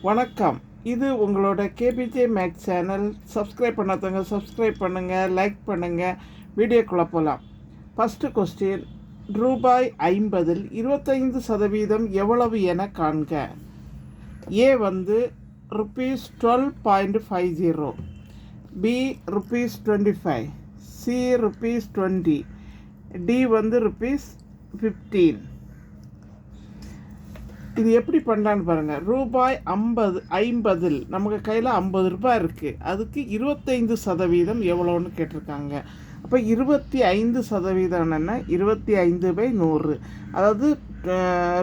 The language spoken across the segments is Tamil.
வணக்கம். இது உங்களோட கேபிஜே மேக்ஸ் சேனல். சப்ஸ்கிரைப் பண்ணாதவங்க சப்ஸ்கிரைப் பண்ணுங்கள், லைக் பண்ணுங்கள். வீடியோக்குள்ளே போகலாம். ஃபஸ்ட்டு கொஸ்டின், ரூபாய் 50இல் 25% எவ்வளவு என காண்க. ஏ வந்து rupees 12.50, B rupees 25, C rupees 20, D வந்து ருபீஸ் 15. இது எப்படி பண்ணலான்னு பாருங்கள். ரூபாய் 50இல் நமக்கு கையில் 50 ரூபாய் இருக்குது. அதுக்கு 25% எவ்வளோன்னு கேட்டிருக்காங்க. அப்போ 25% என்னென்னா 25/100. அதாவது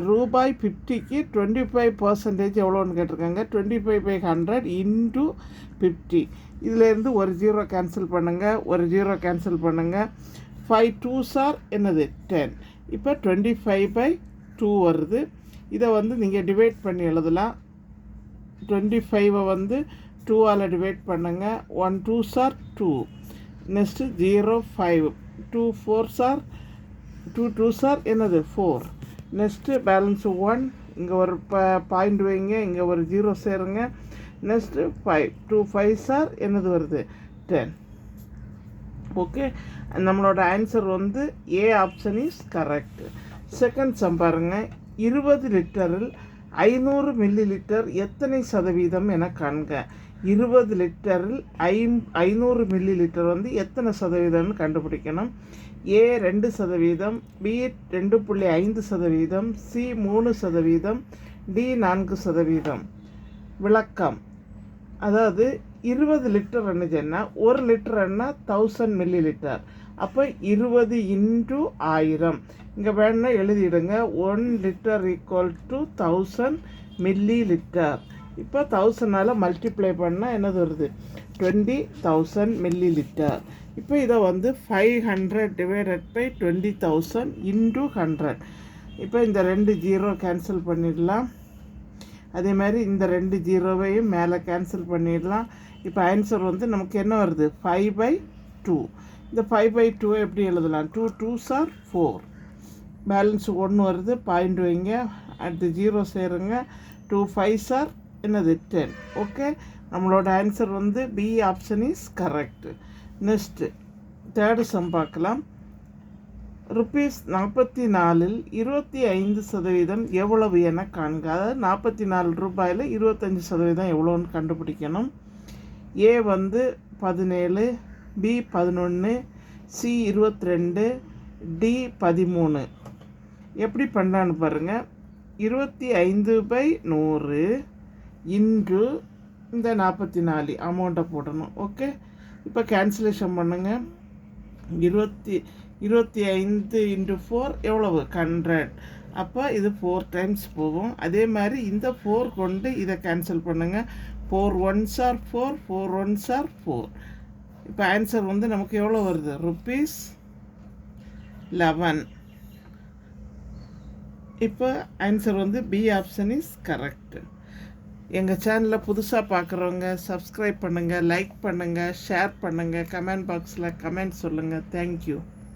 ரூபாய் 50க்கு 25% எவ்வளோன்னு கேட்டிருக்காங்க. 25/100 இன்ட்டு 50. இதிலேருந்து ஒரு ஜீரோ கேன்சல் பண்ணுங்கள், ஒரு ஜீரோ கேன்சல் பண்ணுங்கள். 5 2s என்னது 10. இப்போ 25/2 வருது. இதை வந்து நீங்கள் டிவைட் பண்ணி எழுதலாம். 25 வந்து 2ஆல் டிவைட் பண்ணுங்கள். 1 2s 2. நெக்ஸ்ட்டு 0 5. 2 4s 2 2s என்னது 4. Next balance 1. இங்கே ஒரு பாயிண்ட் வைங்க, இங்கே ஒரு ஜீரோ சேருங்க. நெக்ஸ்ட்டு 5. 2 5s என்னது வருது 10. ஓகே, நம்மளோட ஆன்சர் வந்து A option is correct. Second sum பாருங்கள். 20 லிட்டரில் 500 மில்லி லிட்டர் எத்தனை சதவீதம் என காண்க. 20 லிட்டரில் 500 மில்லி லிட்டர் வந்து எத்தனை சதவீதம்னு கண்டுபிடிக்கணும். ஏ 2%, பி 2.5%, சி 3%, டி 4%. விளக்கம், அதாவது 20 லிட்டர் என்னதுன்னா 1 லிட்டர் என்ன 1000 மில்லி லிட்டர். அப்போ 20 இன்ட்டு 1000. இங்கே வேணுன்னா எழுதிடுங்க. 1 litre equal to 1000 milli litre. இப்போ 1000ஆல் மல்டிப்ளை பண்ணால் என்னது வருது 20,000 மில்லி லிட்டர். இப்போ இதை வந்து 500 டிவைடட் பை 20,000 இன்ட்டு 100. இப்போ இந்த 2 ஜீரோ கேன்சல் பண்ணிடலாம். அதே மாதிரி இந்த 2 ஜீரோவையும் மேலே கேன்சல் பண்ணிடலாம். இப்போ ஆன்சர் வந்து நமக்கு என்ன வருது 5/2. இந்த 5/2 எப்படி எழுதலாம். 2 2s 4. பேலன்ஸ் 1 வருது, பாயிண்ட் வைங்க, அடுத்து ஜீரோ சேருங்க. 2 5s என்னது 10. ஓகே, நம்மளோட ஆன்சர் வந்து B option is correct. Next third sum பார்க்கலாம். ருபீஸ் 44இல் 25% எவ்வளவு என காண்க. அதாவது 44 ரூபாயில் 25% எவ்வளோன்னு கண்டுபிடிக்கணும். ஏ வந்து 17, பி 11, சி 22, டி 13. எப்படி பண்ணான்னு பாருங்கள். 25/100 இன்ட்டு இந்த 44 அமௌண்ட்டை போடணும். ஓகே, இப்போ கேன்சலேஷன் பண்ணுங்கள். 25 இன்ட்டு 4 எவ்வளவு 100. அப்போ இது 4 டைம்ஸ் போகும். அதே மாதிரி இந்த 4 கொண்டு இதை கேன்சல் பண்ணுங்கள். 4 1s 4, 4 1s 4. இப்போ ஆன்சர் வந்து நமக்கு எவ்வளோ வருது ருபீஸ் 11. இப்போ ஆன்சர் வந்து பி ஆப்ஷன் இஸ் கரெக்ட். எங்கள் சேனலில் புதுசாக பார்க்குறவங்க சப்ஸ்கிரைப் பண்ணுங்கள், லைக் பண்ணுங்கள், ஷேர் பண்ணுங்கள், கமெண்ட் பாக்ஸில் கமெண்ட் சொல்லுங்கள். தேங்க்யூ.